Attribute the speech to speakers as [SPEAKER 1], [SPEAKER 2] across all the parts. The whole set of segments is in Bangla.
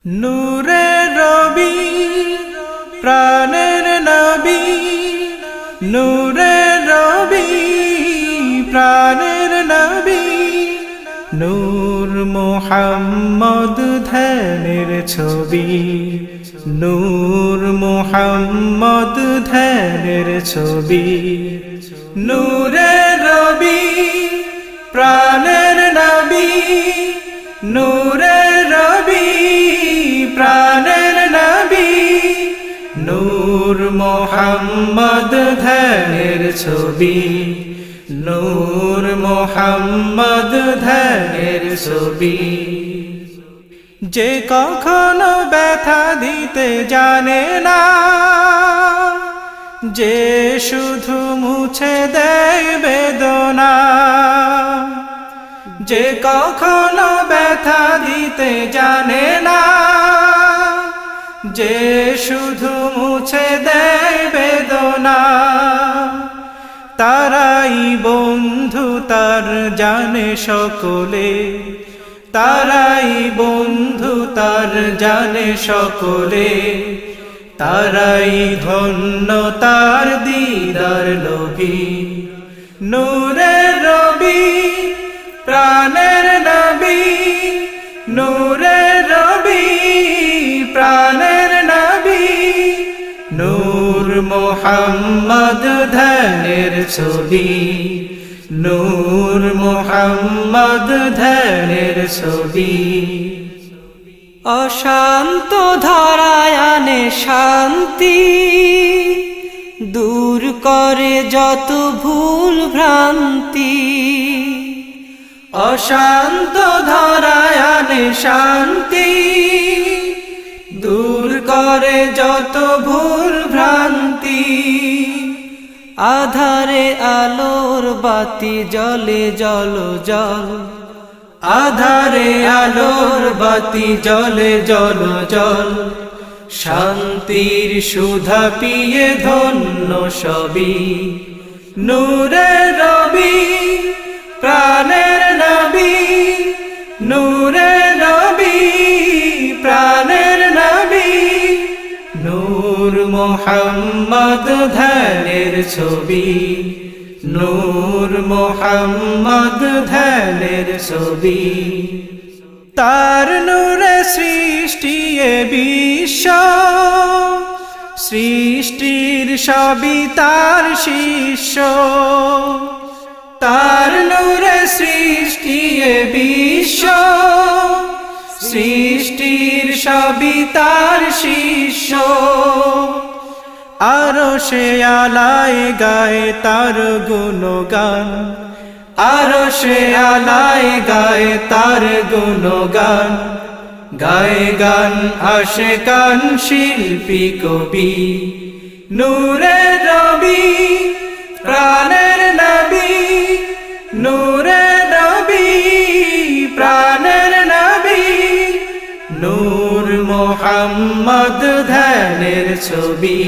[SPEAKER 1] নূরে রবি প্রাণের নবী, নূরে রবি প্রাণের নবী, নূর মুহাম্মদ ধ্যানের ছবি, নূর মুহাম্মদ ধ্যানের ছবি। নূরে রবি প্রাণের নবী, নূরে রবি প্রাণের নবী, নূর মুহাম্মদ ধ্যানের ছবি, নূর মুহাম্মদ ধ্যানের ছবি। যে কখনো ব্যথা দিতে জানে না, যে শুধু মুছে দেয় বেদনা, যে কখনো ব্যথা দিতে জানে না, যে শুধু মুছে দেয় বেদনা, তারাই বন্ধু তার জানে সকলে, তারাই বন্ধু তার জানে সকলে, তারাই ধন্য তার দিদার লোভী। নূরে রবি প্রাণের নবী, নূরে রবি প্রাণের নবী, নূর মুহাম্মদ ধ্যানের ছবি, নূর মুহাম্মদ ধ্যানের ছবি।
[SPEAKER 2] অশান্ত ধরায় আনে শান্তি, দূর করে যত ভুল ভ্রান্তি।
[SPEAKER 1] অশান্ত ধরায় আনে শান্তি, দূর করে যত ভুল ভ্রান্তি।
[SPEAKER 2] আধারে আলোর বাতি জলে জল জল,
[SPEAKER 1] আধারে আলোর বাতি জলে জল জল, শান্তির সুধা পিয়ে ধন্য সবই। নূরে রবি প্রাণের নবী, নূরে রবি প্রাণের নবী, নূর মুহাম্মদ ধ্যানের ছবি, নূর মুহাম্মদ ধ্যানের ছবি। তার নূরে সৃষ্টি এ বিশ্ব, সৃষ্টির সবই তার শিষ্য। তার নূরে সৃষ্টি এ বিশ্ব, সৃষ্টির সবই তার শিষ্য। আরশে আলায় গায় তার গুণগান, আরশে আলায় গায় তার গুণগান, গায় গান আশিকান শিল্পী কবি। নূরে রবি প্রাণের নবী, নূরে রবি প্রাণের নবী, নূর মুহাম্মদ ধ্যানের ছবি,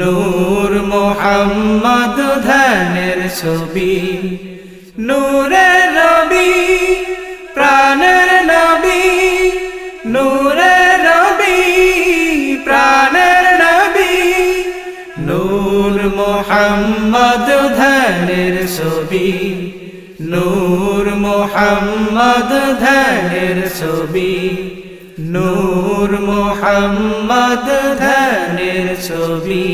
[SPEAKER 1] নূর মুহাম্মদ ধ্যানের ছবি। নূরে রবি প্রাণের নবী, নূরে রবি প্রাণের নবী, নূর মুহাম্মদ ধ্যানের ছবি, নূর মুহাম্মদ ধ্যানের ছবি, নূর মুহাম্মদ ধ্যানের ছবি।